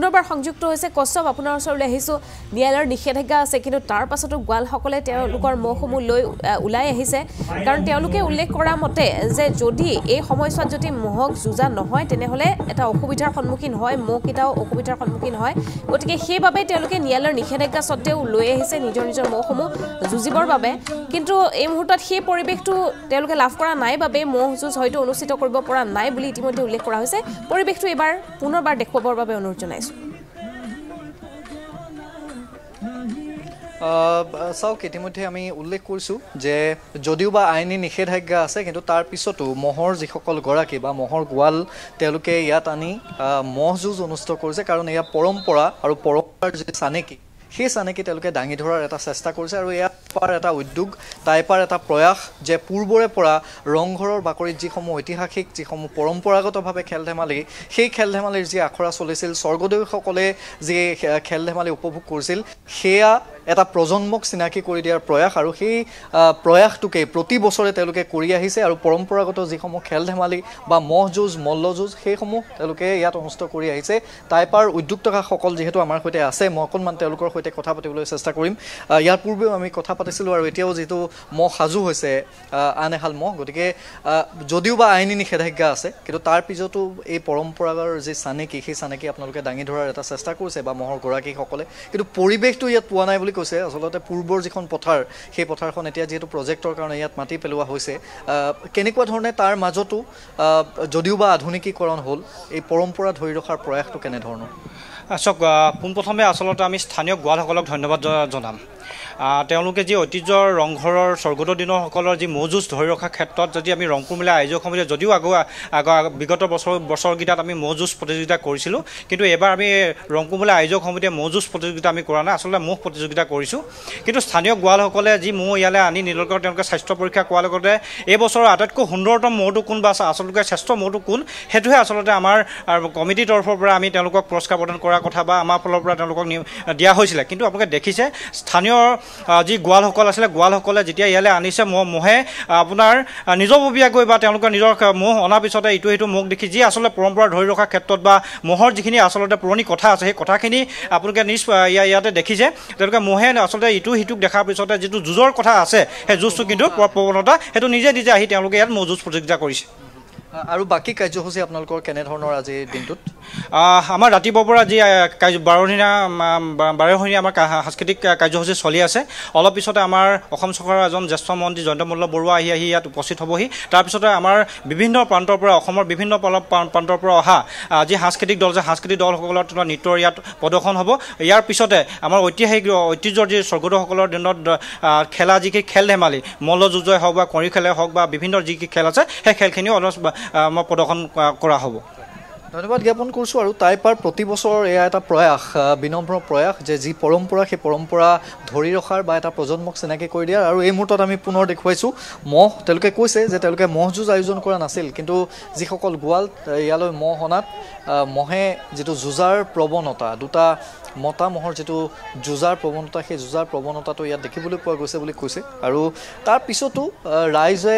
পুনৰবাৰ সংযুক্ত হৈছে কশ্যপ আপোনাৰ ওচৰলৈ আহিছো ন্যায়ালয়ৰ নিষেধাজ্ঞা আছে কিন্তু তাৰ পাছতো গোৱালসকলে তেওঁলোকৰ মহসমূহ লৈ ওলাই আহিছে কাৰণ তেওঁলোকে উল্লেখ কৰা মতে যে যদি এই সময়ছোৱাত যদি মহক যুজা নহয় তেনেহলে এটা অসুবিধাৰ সন্মুখীন হয় মহকেইটাও অসুবিধাৰ সন্মুখীন হয় গতিকে সেইবাবে তেওঁলোকে ন্যায়ালয়ৰ নিষেধাজ্ঞা সত্ত্বেও লৈ আহিছে নিজৰ মহসমূহ যুজিবৰ বাবে কিন্তু এই মুহূৰ্তত সেই পৰিৱেশটো তেওঁলোকে লাভ কৰা নাই বাবে মহ যুঁজ হয়তো অনুষ্ঠিত কৰিব পৰা নাই বুলি ইতিমধ্যে উল্লেখ কৰা হৈছে পৰিৱেশটো এবাৰ পুনৰবাৰ দেখুৱাবৰ বাবে অনুৰোধ জনাইছো চাওক ইতিমধ্যে আমি উল্লেখ কৰিছোঁ যে যদিও বা আইনী নিষেধাজ্ঞা আছে কিন্তু তাৰ পিছতো মহৰ যিসকল গৰাকী বা মহৰ গোৱাল তেওঁলোকে ইয়াত আনি মহ যুঁজ অনুষ্ঠিত কৰিছে কাৰণ এয়া পৰম্পৰা আৰু পৰম্পৰাৰ যি চানেকি সেই চানেকি তেওঁলোকে দাঙি ধৰাৰ এটা চেষ্টা কৰিছে আৰু ইয়াৰ এটা উদ্যোগ টাইপাৰ এটা প্ৰয়াস যে পূৰ্বৰে পৰা ৰংঘৰৰ বাকৰিত যিসমূহ ঐতিহাসিক যিসমূহ পৰম্পৰাগতভাৱে খেল ধেমালি সেই খেল ধেমালিৰ যি আখৰা চলিছিল স্বৰ্গদেউসকলে যি খেল ধেমালি উপভোগ কৰিছিল সেয়া এটা প্ৰজন্মক চিনাকি কৰি দিয়াৰ প্ৰয়াস আৰু সেই প্ৰয়াসটোকে প্ৰতি বছৰে তেওঁলোকে কৰি আহিছে আৰু পৰম্পৰাগত যিসমূহ খেল ধেমালি বা মহ যুঁজ মল্ল যুঁজ সেইসমূহ তেওঁলোকে ইয়াত অনুষ্ঠিত কৰি আহিছে টাইপাৰ উদ্যোক্তাসকল যিহেতু আমাৰ সৈতে আছে মই অকণমান তেওঁলোকৰ সৈতে কথা পাতিবলৈ চেষ্টা কৰিম ইয়াৰ পূৰ্বেও আমি কথা পাতিছিলোঁ আৰু এতিয়াও যিটো মহ সাজু হৈছে আন এহাল মহ গতিকে যদিও বা আইনী নিষেধাজ্ঞা আছে কিন্তু তাৰ পিছতো এই পৰম্পৰাৰ যি চানেকি সেই চানেকি আপোনালোকে দাঙি ধৰাৰ এটা চেষ্টা কৰিছে বা মহৰ গৰাকীসকলে কিন্তু পৰিৱেশটো ইয়াত পোৱা নাই বুলি কৈছে আসলতে পূৰ্বৰ যিখন পথাৰ সেই পথাৰখন এতিয়া যিহেতু প্ৰজেক্টৰ কাৰণে ইয়াত মাটি পেলোৱা হৈছে কেনেকুৱা ধৰণে তাৰ মাজতো যদিও বা আধুনিকীকৰণ হ'ল এই পৰম্পৰা ধৰি ৰখাৰ প্ৰয়াসটো কেনেধৰণৰ চাওক পোনপ্ৰথমে আচলতে আমি স্থানীয় গোৱালসকলক ধন্যবাদ জনাম তেওঁলোকে যি ঐতিহ্যৰ ৰংঘৰৰ স্বৰ্গদেউ দিনৰসকলৰ যি মহ যুঁজ ধৰি ৰখাৰ ক্ষেত্ৰত যদি আমি ৰংপুৰ মেলা আয়োজক সমিতিয়ে যদিও বিগত বছৰকেইটাত আমি মহ যুঁজ প্ৰতিযোগিতা কৰিছিলোঁ কিন্তু এবাৰ আমি ৰংপুৰ মেলা আয়োজক সমিতিয়ে মহ যুঁজ প্ৰতিযোগিতা আমি কৰা নাই আচলতে মহ প্ৰতিযোগিতা কৰিছোঁ কিন্তু স্থানীয় গোৱালসকলে যি মহ ইয়ালৈ আনি নিলগৰ তেওঁলোকে স্বাস্থ্য পৰীক্ষা কৰাৰ লগতে এই বছৰৰ আটাইতকৈ সুন্দৰতম মহটো কোন বা আচলতে শ্ৰেষ্ঠ মহটো কোন সেইটোহে আচলতে আমাৰ কমিটিৰ তৰফৰ পৰা আমি তেওঁলোকক পুৰস্কাৰ প্ৰদান কৰাৰ কথা বা আমাৰ ফালৰ পৰা তেওঁলোকক দিয়া হৈছিলে কিন্তু আপোনালোকে দেখিছে স্থানীয় যি গোৱালসকল আছিলে গোৱালসকলে যেতিয়া ইয়ালৈ আনিছে মহে আপোনাৰ নিজববীয়াকৈ বা তেওঁলোকৰ নিজৰ মহ অনাৰ পিছতে ইটো সিটো মহ দেখি যি আচলতে পৰম্পৰা ধৰি ৰখাৰ ক্ষেত্ৰত বা মহৰ যিখিনি আচলতে পুৰণি কথা আছে সেই কথাখিনি আপোনালোকে ইয়াতে দেখিছে তেওঁলোকে মহে আচলতে ইটো সিটোক দেখাৰ পিছতে যিটো যুঁজৰ কথা আছে সেই যুঁজটো কিন্তু প্ৰৱণতা সেইটো নিজে আহি তেওঁলোকে ইয়াত মহ যুঁজ প্ৰতিযোগিতা কৰিছে আৰু বাকী কাৰ্যসূচী আপোনালোকৰ কেনেধৰণৰ আজিৰ দিনটোত আমাৰ ৰাতিপুৱাৰ পৰা যি 12 আমাৰ সাংস্কৃতিক কাৰ্যসূচী চলি আছে অলপ পিছতে আমাৰ অসম চৰকাৰৰ এজন জ্যেষ্ঠ মন্ত্ৰী জয়ন্ত মল্ল বৰুৱা আহি ইয়াত উপস্থিত হ'বহি তাৰপিছতে আমাৰ বিভিন্ন প্ৰান্তৰ পৰা অসমৰ বিভিন্ন প্ৰান্তৰ পৰা অহা যি সাংস্কৃতিক দল যে সাংস্কৃতিক দলসকলৰ নৃত্যৰ ইয়াত প্ৰদৰ্শন হ'ব ইয়াৰ পিছতে আমাৰ ঐতিহ্যৰ যি স্বৰ্গদেউসকলৰ দিনত খেলা যিখিনি খেল ধেমালি মল্ল যুঁজই হওক বা কণী খেলেই হওক বা বিভিন্ন যি খেল আছে সেই খেলখিনিও অলপ প্ৰদৰ্শন কৰা হ'ব ধন্যবাদ জ্ঞাপন কৰিছোঁ আৰু টাইপাৰ প্ৰতি বছৰ এয়া এটা প্ৰয়াস বিনম্ৰ প্ৰয়াস যে যি পৰম্পৰা সেই পৰম্পৰা ধৰি ৰখাৰ বা এটা প্ৰজন্মক চিনাকি কৰি দিয়াৰ আৰু এই মুহূৰ্তত আমি পুনৰ দেখুৱাইছোঁ মহ তেওঁলোকে কৈছে যে তেওঁলোকে মহ যুঁজ আয়োজন কৰা নাছিল কিন্তু যিসকল গোৱাল ইয়ালৈ মহ অনাত মহে যিটো যুঁজাৰ প্ৰৱণতা দুটা মতা মহৰ যিটো যুঁজাৰ প্ৰৱণতা সেই যুঁজাৰ প্ৰৱণতাটো ইয়াত দেখিবলৈ পোৱা গৈছে বুলি কৈছে আৰু তাৰ পিছতো ৰাইজে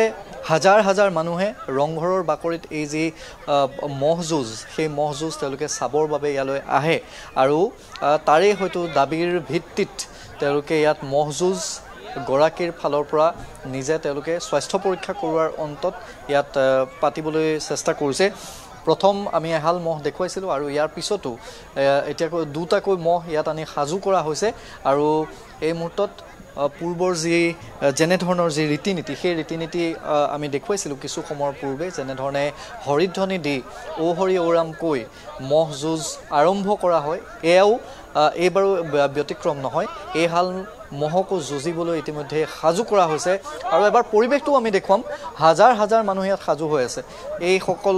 হাজাৰ হাজাৰ মানুহে ৰংঘৰৰ বাকৰিত এই যি মহ যুঁজ সেই মহ যুঁজ তেওঁলোকে চাবৰ বাবে ইয়ালৈ আহে আৰু তাৰে হয়তো দাবীৰ ভিত্তিত তেওঁলোকে ইয়াত মহ যুঁজ গৰাকীৰ ফালৰ পৰা নিজে তেওঁলোকে স্বাস্থ্য পৰীক্ষা কৰোৱাৰ অন্তত ইয়াত পাতিবলৈ চেষ্টা কৰিছে প্ৰথম আমি এহাল মহ দেখুৱাইছিলোঁ আৰু ইয়াৰ পিছতো এতিয়াকৈ দুটাকৈ মহ ইয়াত আনি সাজু কৰা হৈছে আৰু এই মুহূৰ্তত পূৰ্বৰ যি যেনেধৰণৰ যি ৰীতি নীতি সেই ৰীতি নীতি আমি দেখুৱাইছিলোঁ কিছু সময়ৰ পূৰ্বে যেনেধৰণে হৰিধ্বনি দি ঔ হৰি ঔৰাম কৈ মহ যুঁজ আৰম্ভ কৰা হয় এয়াও এইবাৰো ব্যতিক্ৰম নহয় এইহাল মহকো যুঁজিবলৈ ইতিমধ্যে সাজু কৰা হৈছে আৰু এবাৰ পৰিৱেশটো আমি দেখুৱাম হাজাৰ হাজাৰ মানুহ ইয়াত সাজু হৈ আছে এইসকল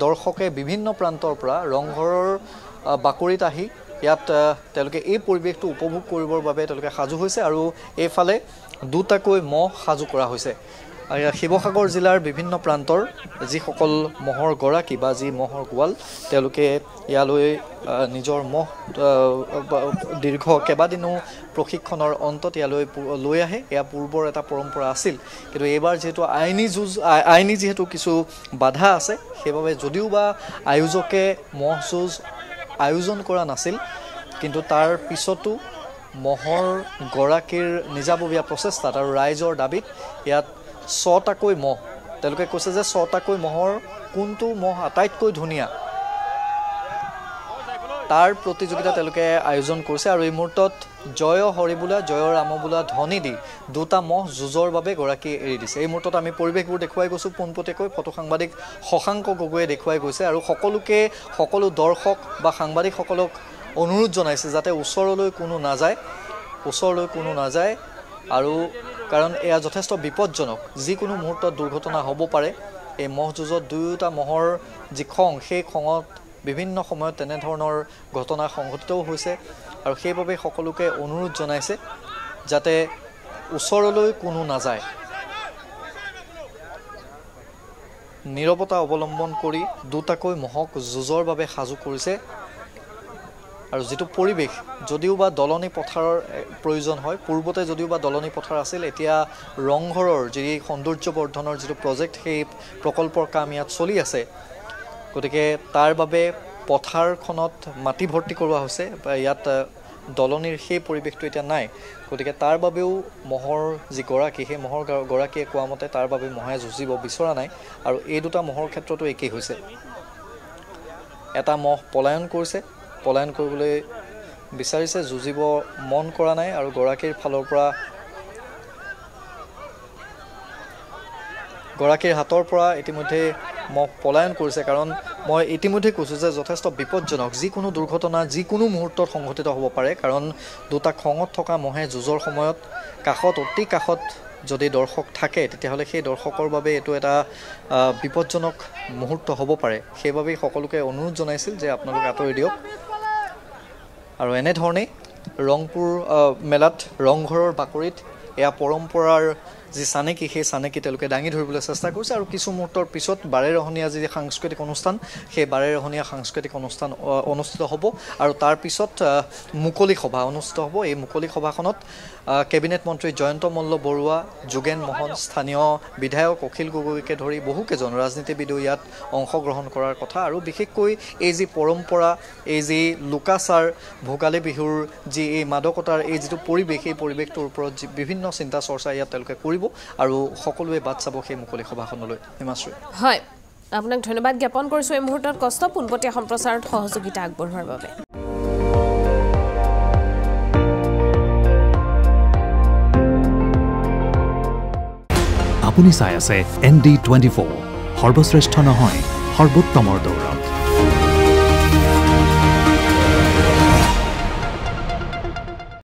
দৰ্শকে বিভিন্ন প্ৰান্তৰ পৰা ৰংঘৰৰ বাকৰিত আহি ইয়াত তেওঁলোকে এই পৰিৱেশটো উপভোগ কৰিবৰ বাবে তেওঁলোকে সাজু হৈছে আৰু এইফালে দুটাকৈ মহ সাজু কৰা হৈছে শিৱসাগৰ জিলাৰ বিভিন্ন প্ৰান্তৰ যিসকল মহৰ গৰাকী বা যি মহৰ গোৱাল তেওঁলোকে ইয়ালৈ নিজৰ মহ দীৰ্ঘ কেইবাদিনো প্ৰশিক্ষণৰ অন্তত ইয়ালৈ লৈ আহে এয়া পূৰ্বৰ এটা পৰম্পৰা আছিল কিন্তু এইবাৰ যেহেতু আইনী যেহেতু কিছু বাধা আছে সেইবাবে যদিও বা আয়োজকে মহ যুঁজ আয়োজন কৰা নাছিল কিন্তু তাৰ পিছতো মহৰ গৰাকীৰ নিজাববীয়া প্ৰচেষ্টাত আৰু ৰাইজৰ দাবীত ইয়াত 6টাকৈ মহ তেওঁলোকে কৈছে যে 6টাকৈ মহৰ কোনটো মহ আটাইতকৈ ধুনীয়া তাৰ প্ৰতিযোগিতা তেওঁলোকে আয়োজন কৰিছে আৰু এই মুহূৰ্তত জয় হৰিবোলা জয় ৰাম বোলা ধ্বনি দি দুটা মহ যুঁজৰ বাবে গৰাকী এৰি দিছে এই মুহূৰ্তত আমি পৰিৱেশবোৰ দেখুৱাই গৈছোঁ পোনপটীয়াকৈ ফটো সাংবাদিক শশাংক গগৈয়ে দেখুৱাই গৈছে আৰু সকলো দৰ্শক বা সাংবাদিকসকলক অনুৰোধ জনাইছে যাতে ওচৰলৈ কোনো নাযায় আৰু কাৰণ এয়া যথেষ্ট বিপদজনক যিকোনো মুহূৰ্তত দুৰ্ঘটনা হ'ব পাৰে এই মহ যুঁজত দুয়োটা মহৰ যি খং সেই খঙত বিভিন্ন সময়ত তেনেধৰণৰ ঘটনা সংঘটিতও হৈছে আৰু সেইবাবে সকলোকে অনুৰোধ জনাইছে যাতে ওচৰলৈ কোনো নাযায় নীৰৱতা অৱলম্বন কৰি দুটাকৈ মহক যুঁজৰ বাবে সাজু কৰিছে আৰু যেটো পৰিৱেশ যদিও বা দলনি পথাৰৰ প্ৰয়োজন হয় পূৰ্বতে যদিও বা দলনি পথাৰ আছিল এতিয়া ৰংঘৰৰ যি সৌন্দৰ্য বৰ্ধনৰ যেটো প্ৰজেক্ট সেই প্ৰকল্পৰ কাম ইয়াত চলি আছে গতিকে তাৰ বাবে পথাৰখনত মাটি ভৰ্তি কৰোৱা হৈছে ইয়াত দলনিৰ সেই পৰিৱেশটো এতিয়া নাই গতিকে তাৰ বাবেও মহৰ যি গৰাকী সেই মহৰ গৰাকীয়ে কোৱা মতে তাৰ বাবে মহে যুঁজিব বিচৰা নাই আৰু এই দুটা মহৰ ক্ষেত্ৰতো একেই হৈছে এটা মহ পলায়ন কৰিবলৈ বিচাৰিছে যুঁজিব মন কৰা নাই আৰু গৰাকীৰ ফালৰ পৰা গৰাকীৰ হাতৰ পৰা ইতিমধ্যে মহ পলায়ন কৰিছে কাৰণ মই ইতিমধ্যে কৈছোঁ যে যথেষ্ট বিপদজনক যিকোনো দুৰ্ঘটনা যিকোনো মুহূৰ্তত সংঘটিত হ'ব পাৰে কাৰণ দুটা খঙত থকা মহে যুঁজৰ সময়ত অতি কাষত যদি দৰ্শক থাকে তেতিয়াহ'লে সেই দৰ্শকৰ বাবে এইটো এটা বিপদজনক মুহূৰ্ত হ'ব পাৰে সেইবাবেই সকলোকে অনুৰোধ জনাইছিল যে আপোনালোকে আঁতৰি দিয়ক আৰু এনেধৰণেই ৰংপুৰ মেলাত ৰংঘৰৰ বাকৰিত এয়া পৰম্পৰাৰ যি চানেকি সেই চানেকি তেওঁলোকে দাঙি ধৰিবলৈ চেষ্টা কৰিছে আৰু কিছু মুহূৰ্তৰ পিছত বাৰেৰহণীয়া যি সাংস্কৃতিক অনুষ্ঠান সেই বাৰেৰহণীয়া সাংস্কৃতিক অনুষ্ঠান অনুষ্ঠিত হ'ব আৰু তাৰ পিছত মুকলি সভা অনুষ্ঠিত হ'ব এই মুকলি সভাখনত কেবিনেট মন্ত্ৰী জয়ন্ত মল্ল বৰুৱা যোগেন মোহন স্থানীয় বিধায়ক অখিল গগৈকে ধৰি বহুকেইজন ৰাজনীতিবিদো ইয়াত অংশগ্ৰহণ কৰাৰ কথা আৰু বিশেষকৈ এই যি পৰম্পৰা এই যি লোকাচাৰ ভোগালী বিহুৰ যি এই মাদকতাৰ এই যিটো পৰিৱেশ এই পৰিৱেশটোৰ ওপৰত যি বিভিন্ন চিন্তা চৰ্চা ইয়াত তেওঁলোকে কৰিব আৰু সকলোৱে বাট চাব সেই মুকলি সভাখনলৈ হিমাশ্ৰী হয় আপোনাক ধন্যবাদ জ্ঞাপন কৰিছোঁ এই মুহূৰ্তত কষ্ট পোনপটীয়া সম্প্ৰচাৰত সহযোগিতা আগবঢ়োৱাৰ বাবে আপুনি চাই আছে ND24 সৰ্বশ্ৰেষ্ঠ নহয় সৰ্বোত্তমৰ দৌৰ